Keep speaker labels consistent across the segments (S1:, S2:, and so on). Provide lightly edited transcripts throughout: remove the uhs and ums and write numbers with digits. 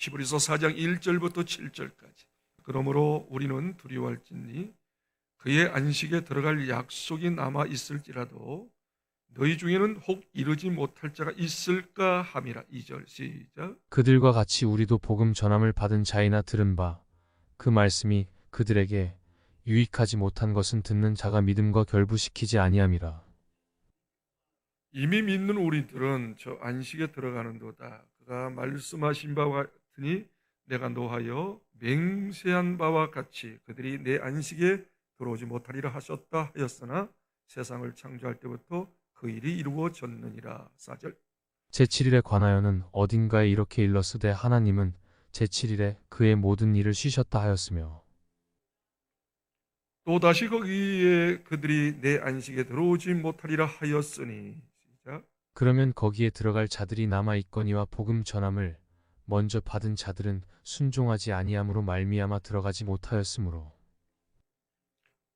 S1: 히브리서 4장 1절부터 7절까지. 그러므로 우리는 두려워할지니 그의 안식에 들어갈 약속이 남아 있을지라도 너희 중에는 혹 이르지 못할 자가 있을까 함이라. 2절 시작.
S2: 그들과 같이 우리도 복음 전함을 받은 자이나 들은 바 그 말씀이 그들에게 유익하지 못한 것은 듣는 자가 믿음과 결부시키지 아니함이라.
S1: 이미 믿는 우리들은 저 안식에 들어가는도다. 그가 말씀하신 바와 같으니 내가 노하여 맹세한 바와 같이 그들이 내 안식에 들어오지 못하리라 하셨다 하였으나 세상을 창조할 때부터 그 일이 이루어졌느니라. 4절.
S2: 제7일에 관하여는 어딘가에 이렇게 일렀으되 하나님은 제7일에 그의 모든 일을 쉬셨다 하였으며
S1: 또다시 거기에 그들이 내 안식에 들어오지 못하리라 하였으니. 시작.
S2: 그러면 거기에 들어갈 자들이 남아 있거니와 복음 전함을 먼저 받은 자들은 순종하지 아니함으로 말미암아 들어가지 못하였으므로.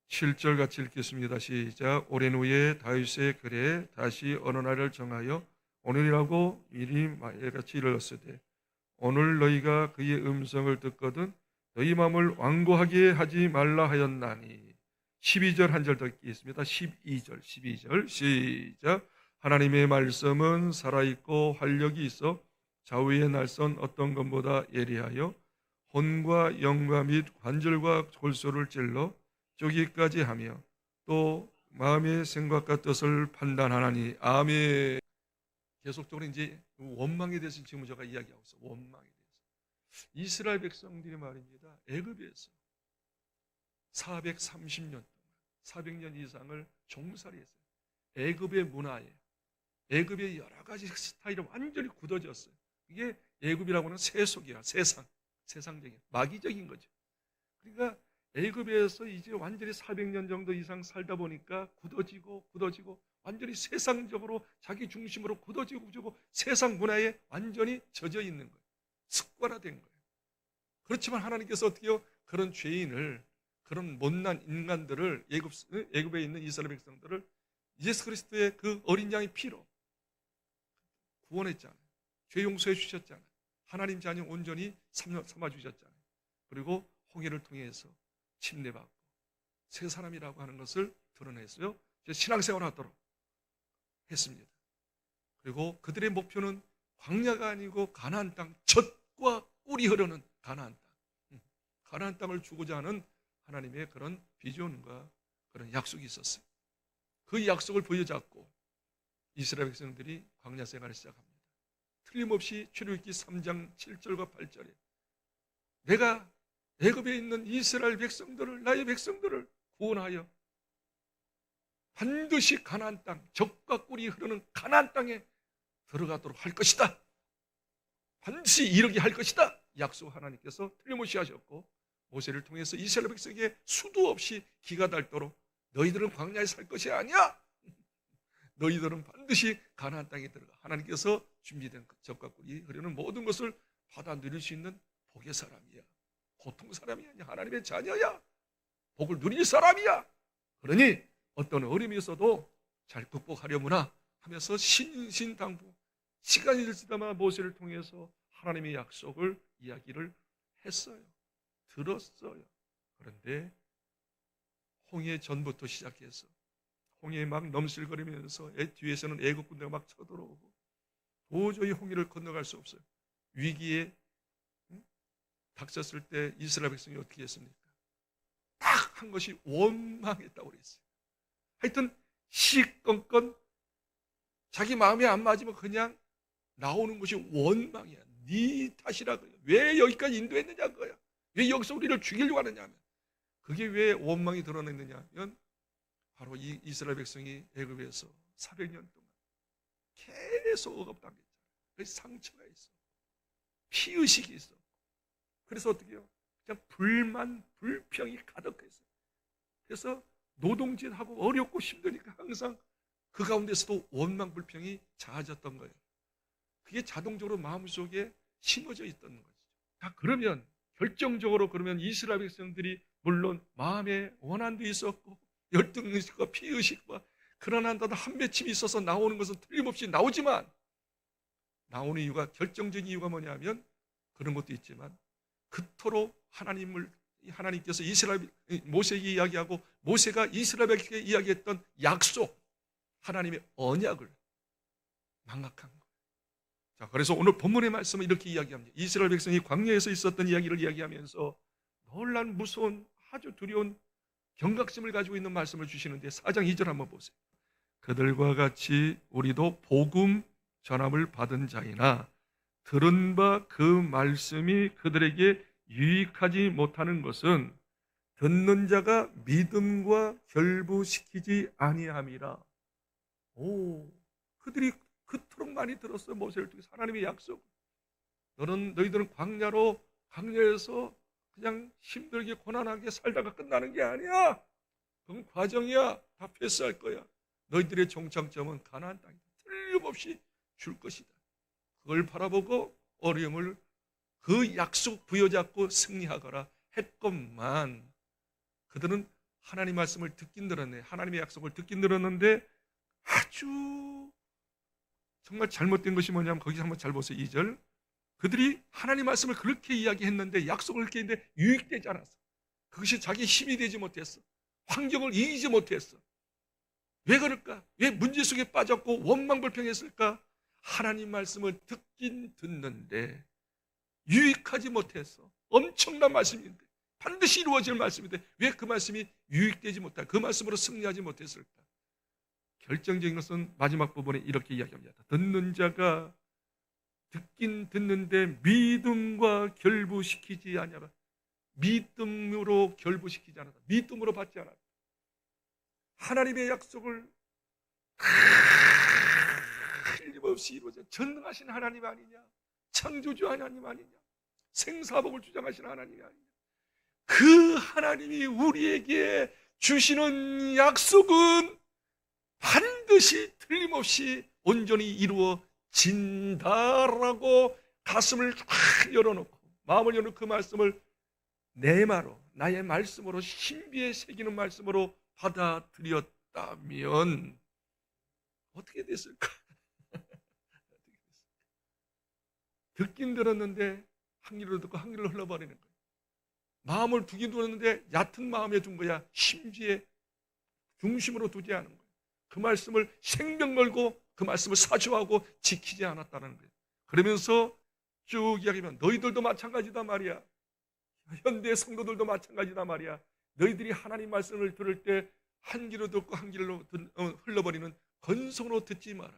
S1: 7절 같이 읽겠습니다. 시작. 오랜 후에 다윗의 글에 다시 어느 날을 정하여 오늘이라고 미리 말같이 일렀으되 오늘 너희가 그의 음성을 듣거든 너희 마음을 완고하게 하지 말라 하였나니. 12절 한 절 더 읽겠습니다. 12절 시작. 하나님의 말씀은 살아있고 활력이 있어 좌우의 날선 어떤 것보다 예리하여 혼과 영과 및 관절과 골소를 찔러 쪼기까지 하며 또 마음의 생각과 뜻을 판단하나니. 아멘. 계속적으로 이제 원망에 대해서 지금 제가 이야기하고 있어요. 원망에 대해서. 이스라엘 백성들이 말입니다. 애굽에서 430년 동안 400년 이상을 종살이 했어요. 애굽의 문화에 애굽의 여러 가지 스타일이 완전히 굳어졌어요. 이게 애굽이라고 하는 세속이야. 세상적인 마귀적인 거죠. 그러니까 애굽에서 이제 완전히 400년 정도 이상 살다 보니까 굳어지고 완전히 세상적으로 자기 중심으로 굳어지고 세상 문화에 완전히 젖어 있는 거예요. 습관화된 거예요. 그렇지만 하나님께서 어떻게 해요? 그런 죄인을, 그런 못난 인간들을, 애굽에 있는 이스라엘 백성들을 예수 그리스도의 그 어린 양의 피로 구원했잖아요. 죄 용서해 주셨잖아요. 하나님 자녀 온전히 삼아 주셨잖아요. 그리고 홍해를 통해서 침례받고 새 사람이라고 하는 것을 드러냈어요. 신앙생활 하도록 했습니다. 그리고 그들의 목표는 광야가 아니고 가나안 땅, 젖과 꿀이 흐르는 가나안 땅. 가나안 땅을 주고자 하는 하나님의 그런 비전과 그런 약속이 있었어요. 그 약속을 부여잡고 이스라엘 백성들이 광야 생활을 시작합니다. 틀림없이 출애굽기 3장 7절과 8절에 내가 애굽에 있는 이스라엘 백성들을, 나의 백성들을 구원하여 반드시 가나안 땅, 젖과 꿀이 흐르는 가나안 땅에 들어가도록 할 것이다. 반드시 이르게 할 것이다. 약속 하나님께서 틀림없이 하셨고 모세를 통해서 이스라엘 백성에게 수도 없이 기가 닳도록 너희들은 광야에 살 것이 아니야. 너희들은 반드시 가나안 땅에 들어가. 하나님께서 준비된 젖과 꿀이 흐르는 모든 것을 받아 누릴 수 있는 복의 사람이야. 보통 사람이 아니야. 하나님의 자녀야. 복을 누릴 사람이야. 그러니 어떤 어려움이 있어도 잘 극복하려무나 하면서 신신당부 시간이 들지다마 모세를 통해서 하나님의 약속을 이야기를 했어요. 들었어요. 그런데 홍해 전부터 시작해서 홍해에 막 넘실거리면서 뒤에서는 애국 군대가 막 쳐들어오고 도저히 홍해를 건너갈 수 없어요. 위기에 닥쳤을 때 이스라엘 백성이 어떻게 했습니까? 딱 한 것이 원망했다고 그랬어요. 하여튼 시건건 자기 마음에 안 맞으면 그냥 나오는 것이 원망이야. 네 탓이라 그래. 왜 여기까지 인도했느냐 그거야. 왜 여기서 우리를 죽이려고 하느냐 하면 그게 왜 원망이 드러냈느냐 하면 바로 이 이스라엘 백성이 애굽에서 400년 동안 계속 억압당했잖아요. 그래서 상처가 있어. 피의식이 있어. 그래서 어떻게 해요? 그냥 불만, 불평이 가득했어요. 그래서 노동질하고 어렵고 힘드니까 항상 그 가운데서도 원망, 불평이 잦았던 거예요. 그게 자동적으로 마음속에 심어져 있던 거죠. 자, 그러면 결정적으로 그러면 이스라엘 백성들이 물론 마음에 원한도 있었고 열등의식과 피의식과 그러나 한 맺힘이 있어서 나오는 것은 틀림없이 나오지만 나오는 이유가 결정적인 이유가 뭐냐면 그런 것도 있지만 그토록 하나님께서 모세에게 이야기하고 모세가 이스라엘에게 이야기했던 약속, 하나님의 언약을 망각한 거예요. 자, 그래서 오늘 본문의 말씀은 이렇게 이야기합니다. 이스라엘 백성이 광야에서 있었던 이야기를 이야기하면서 놀란 무서운 아주 두려운 경각심을 가지고 있는 말씀을 주시는데 4장 2절 한번 보세요. 그들과 같이 우리도 복음 전함을 받은 자이나 들은 바 그 말씀이 그들에게 유익하지 못하는 것은 듣는 자가 믿음과 결부시키지 아니함이라. 그들이 그토록 많이 들었어요. 모세를 통해서 하나님의 약속. 너희들은 광야에서 그냥 힘들게 고난하게 살다가 끝나는 게 아니야. 그건 과정이야. 다 패스할 거야. 너희들의 정착점은 가나안 땅이다. 틀림없이 줄 것이다. 그걸 바라보고 어려움을 그 약속 부여잡고 승리하거라 했건만 그들은 하나님 말씀을 듣긴 들었네. 하나님의 약속을 듣긴 들었는데 아주 정말 잘못된 것이 뭐냐면 거기서 한번 잘 보세요. 2절. 그들이 하나님 말씀을 그렇게 이야기했는데 약속을 그렇게 했는데 유익되지 않았어. 그것이 자기 힘이 되지 못했어. 환경을 이기지 못했어. 왜 그럴까? 왜 문제 속에 빠졌고 원망불평했을까? 하나님 말씀을 듣긴 듣는데 유익하지 못했어. 엄청난 말씀인데 반드시 이루어질 말씀인데 왜 그 말씀이 유익되지 못할까? 그 말씀으로 승리하지 못했을까? 결정적인 것은 마지막 부분에 이렇게 이야기합니다. 듣는 자가 듣긴 듣는데 믿음과 결부시키지 아니하라. 믿음으로 결부시키지 않았다. 믿음으로 받지 않았다. 하나님의 약속을 틀림없이 이루어져 전능하신 하나님 아니냐? 창조주 하나님 아니냐? 생사복을 주장하신 하나님이 아니냐? 그 하나님이 우리에게 주시는 약속은 반드시 틀림없이 온전히 이루어진다라고 가슴을 확 열어놓고 마음을 열어놓고 그 말씀을 내 마로 나의 말씀으로 신비에 새기는 말씀으로 받아들였다면 어떻게 됐을까? 듣긴 들었는데 한 귀로 듣고 한 귀로 흘러버리는 거예요. 마음을 두긴 두었는데 얕은 마음에 둔 거야. 심지에 중심으로 두지 않은 거예요. 그 말씀을 생명 걸고 그 말씀을 사주하고 지키지 않았다는 거예요. 그러면서 쭉 이야기하면 너희들도 마찬가지다 말이야. 현대 성도들도 마찬가지다 말이야. 너희들이 하나님 말씀을 들을 때 한 귀로 듣고 한 귀로 흘러버리는 건성으로 듣지 마라.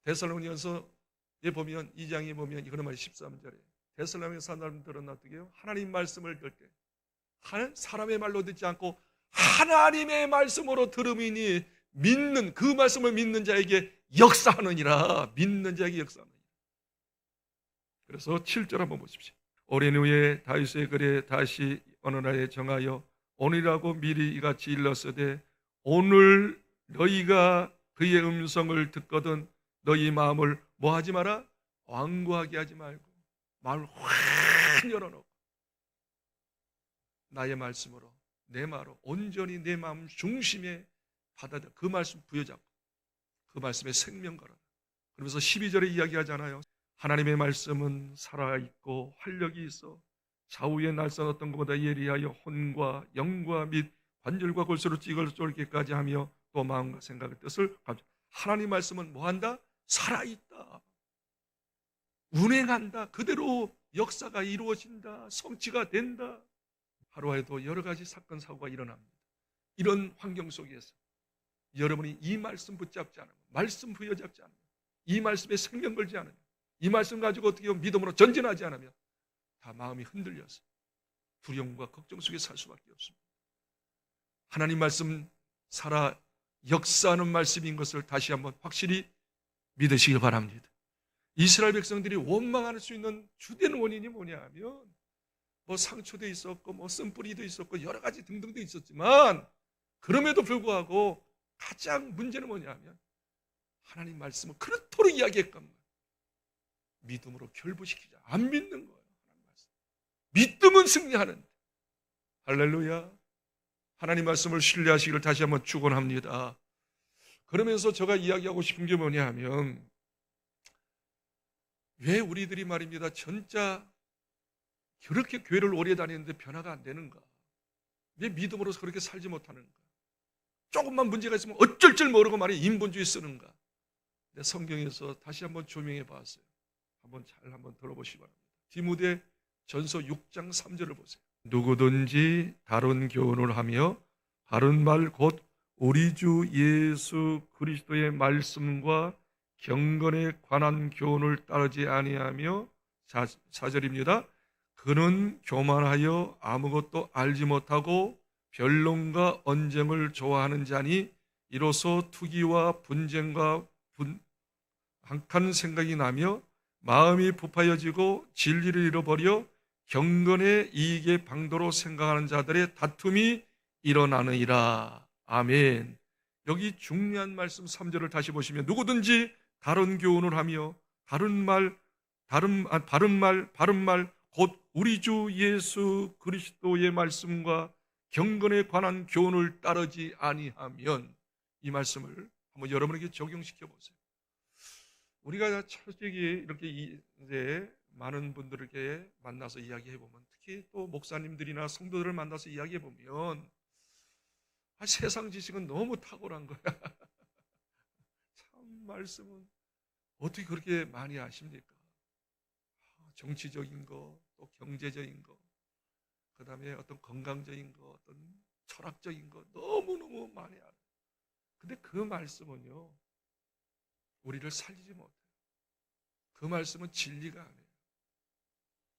S1: 데살로니가서에 보면 2장에 보면 그런 말이 13절에 데살로니가 사람들은 어떻게 해요? 하나님 말씀을 들 때 사람의 말로 듣지 않고 하나님의 말씀으로 들음이니 믿는 그 말씀을 믿는 자에게 역사하느니라. 믿는 자에게 역사하느니라. 그래서 7절 한번 보십시오. 오랜 후에 다윗의 글에 다시 어느 날에 정하여 오늘이라고 미리 이같이 일렀으되 오늘 너희가 그의 음성을 듣거든 너희 마음을 뭐 하지 마라? 완고하게 하지 말고 마음을 확 열어놓고 나의 말씀으로 내 말로 온전히 내 마음 중심에 받아들여 그 말씀 부여잡고 그 말씀에 생명 걸어라. 그러면서 12절에 이야기하잖아요. 하나님의 말씀은 살아있고 활력이 있어 좌우에 날선 어떤 것보다 예리하여 혼과 영과 및 관절과 골수로 찌글쫄기까지 하며 또 마음과 생각의 뜻을 하나님 말씀은 뭐한다? 살아있다. 운행한다. 그대로 역사가 이루어진다. 성취가 된다. 하루에도 여러 가지 사건 사고가 일어납니다. 이런 환경 속에서 여러분이 이 말씀 붙잡지 않으면 말씀 부여잡지 않으면 이 말씀에 생명 걸지 않으면 이 말씀 가지고 어떻게 믿음으로 전진하지 않으면 다 마음이 흔들려서 두려움과 걱정 속에 살 수밖에 없습니다. 하나님 말씀 살아 역사하는 말씀인 것을 다시 한번 확실히 믿으시길 바랍니다. 이스라엘 백성들이 원망할 수 있는 주된 원인이 뭐냐면 뭐 상처도 있었고 뭐 쓴뿌리도 있었고 여러 가지 등등도 있었지만 그럼에도 불구하고 가장 문제는 뭐냐면 하나님 말씀을 그렇도록 이야기했건만 믿음으로 결부시키자 안 믿는 거예요. 하나님 말씀. 믿음은 승리하는데 할렐루야. 하나님 말씀을 신뢰하시기를 다시 한번 축원합니다. 그러면서 제가 이야기하고 싶은 게 뭐냐 하면 왜 우리들이 말입니다, 진짜 그렇게 교회를 오래 다니는데 변화가 안 되는가? 왜 믿음으로서 그렇게 살지 못하는가? 조금만 문제가 있으면 어쩔 줄 모르고 말이야 인본주의 쓰는가? 내 성경에서 다시 한번 조명해 봤어요. 한번 들어보시기 바랍니다. 디모데 전서 6장 3절을 보세요. 누구든지 다른 교훈을 하며 바른 말 곧 우리 주 예수 그리스도의 말씀과 경건에 관한 교훈을 따르지 아니하며 4절입니다. 그는 교만하여 아무것도 알지 못하고 변론과 언쟁을 좋아하는 자니 이로써 투기와 분쟁과 악한 생각이 나며 마음이 부파여지고 진리를 잃어버려 경건의 이익의 방도로 생각하는 자들의 다툼이 일어나느니라. 아멘. 여기 중요한 말씀 3절을 다시 보시면 누구든지 다른 교훈을 하며 바른 말 곧 우리 주 예수 그리스도의 말씀과 경건에 관한 교훈을 따르지 아니하면, 이 말씀을 한번 여러분에게 적용시켜 보세요. 우리가 솔직히 이렇게 이제 많은 분들에게 만나서 이야기해 보면, 특히 또 목사님들이나 성도들을 만나서 이야기해 보면 세상 지식은 너무 탁월한 거야. 참 말씀은 어떻게 그렇게 많이 아십니까? 정치적인 거, 또 경제적인 거, 그 다음에 어떤 건강적인 거, 어떤 철학적인 거 너무너무 많이 알아요. 근데 그 말씀은요, 우리를 살리지 못해요. 그 말씀은 진리가 아니에요.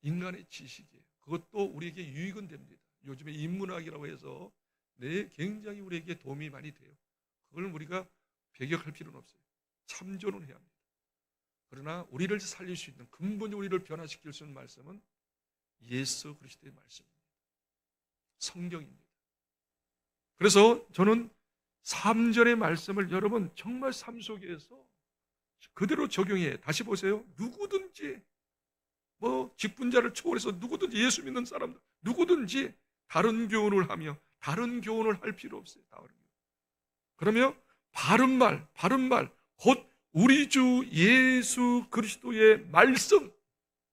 S1: 인간의 지식이에요. 그것도 우리에게 유익은 됩니다. 요즘에 인문학이라고 해서 굉장히 우리에게 도움이 많이 돼요. 그걸 우리가 배격할 필요는 없어요. 참조는 해야 합니다. 그러나 우리를 살릴 수 있는, 근본적으로 우리를 변화시킬 수 있는 말씀은 예수 그리스도의 말씀입니다. 성경입니다. 그래서 저는 3절의 말씀을 여러분 정말 삶 속에서 그대로 적용해. 다시 보세요. 누구든지 직분자를 초월해서 누구든지 예수 믿는 사람들 누구든지 다른 교훈을 하며, 다른 교훈을 할 필요 없어요. 그러면 바른 말 곧 우리 주 예수 그리스도의 말씀,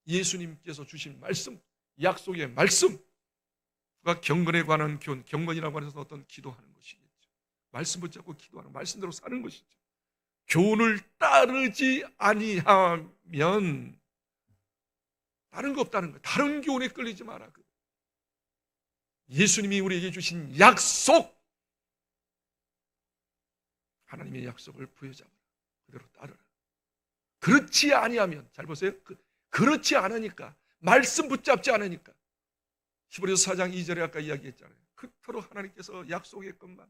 S1: 예수님께서 주신 말씀, 약속의 말씀과 경건에 관한 교훈, 경건이라고 해서 어떤 기도하는 것이겠죠. 말씀 붙잡고 기도하는, 말씀대로 사는 것이죠. 교훈을 따르지 아니하면 다른 거 없다는 거예요. 다른 교훈에 끌리지 마라. 예수님이 우리에게 주신 약속, 하나님의 약속을 부여잡아라. 그대로 따르라. 그렇지 아니하면, 잘 보세요. 그렇지 않으니까, 말씀 붙잡지 않으니까. 히브리서 4장 2절에 아까 이야기했잖아요. 그토록 하나님께서 약속했건만,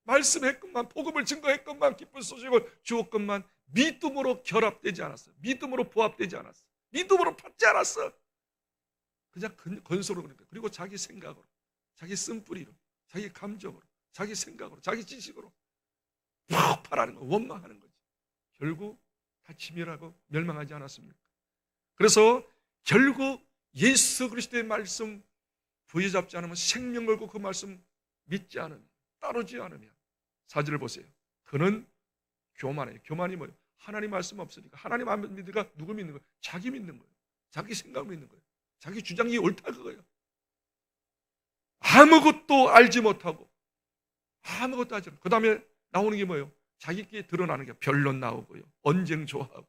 S1: 말씀했건만, 복음을 증거했건만, 기쁜 소식을 주었건만 믿음으로 결합되지 않았어요. 믿음으로 부합되지 않았어요. 믿음으로 받지 않았어. 그냥 건소로 그러니까. 그리고 자기 생각으로, 자기 쓴뿌리로, 자기 감정으로, 자기 생각으로, 자기 지식으로 폭발하는 거, 원망하는 거지. 결국 다 치멸하고 멸망하지 않았습니까? 그래서 결국 예수 그리스도의 말씀 부여잡지 않으면, 생명 걸고 그 말씀 믿지 않으면, 따르지 않으면, 4절을 보세요. 그는 교만해요. 교만이 뭐예요? 하나님 말씀 없으니까. 하나님 안 믿으니까 누구 믿는 거예요? 자기 믿는 거예요. 자기 생각 믿는 거예요. 자기 주장이 옳다 그거예요. 아무것도 알지 못하고, 아무것도 하지 않고, 그 다음에 나오는 게 뭐예요? 자기끼리 드러나는 게 변론 나오고요, 언쟁 좋아하고요,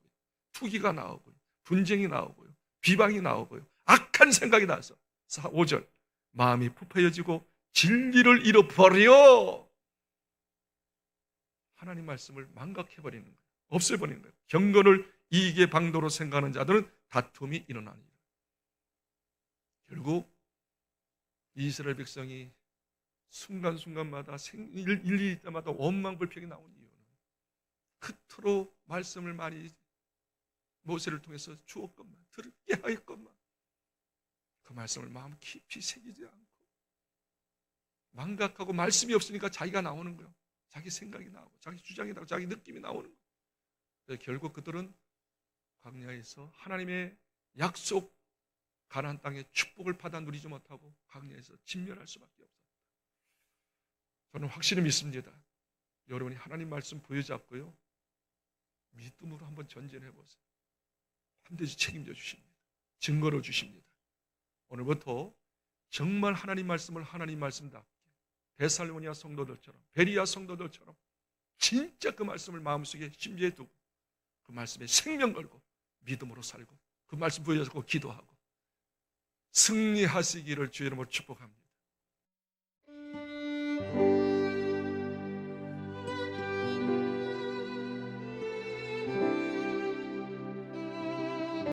S1: 투기가 나오고요, 분쟁이 나오고요, 비방이 나오고요, 악한 생각이 나서 5절 마음이 부패해지고 진리를 잃어버려 하나님 말씀을 망각해버리는 거예요. 없애버리는 거예요. 경건을 이익의 방도로 생각하는 자들은 다툼이 일어나니, 결국 이스라엘 백성이 순간순간마다 일일이 때마다 원망불평이 나온 이유는 그토록 말씀을 많이 모세를 통해서 주었건만, 들게 하였건만 그 말씀을 마음 깊이 새기지 않고 망각하고, 말씀이 없으니까 자기가 나오는 거예요. 자기 생각이 나오고, 자기 주장이 나오고, 자기 느낌이 나오는 거예요. 그래서 결국 그들은 광야에서 하나님의 약속 가나안 땅의 축복을 받아 누리지 못하고 광야에서 진멸할 수밖에 없어요. 저는 확실히 믿습니다. 여러분이 하나님 말씀 부여잡고요, 믿음으로 한번 전진해 보세요. 반드시 책임져 주십니다. 증거로 주십니다. 오늘부터 정말 하나님 말씀을 하나님 말씀답게 데살로니가 성도들처럼 베리아 성도들처럼 진짜 그 말씀을 마음속에 심지에 두고 그 말씀에 생명 걸고 믿음으로 살고 그 말씀 부여잡고 기도하고 승리하시기를 주의 이름으로 축복합니다.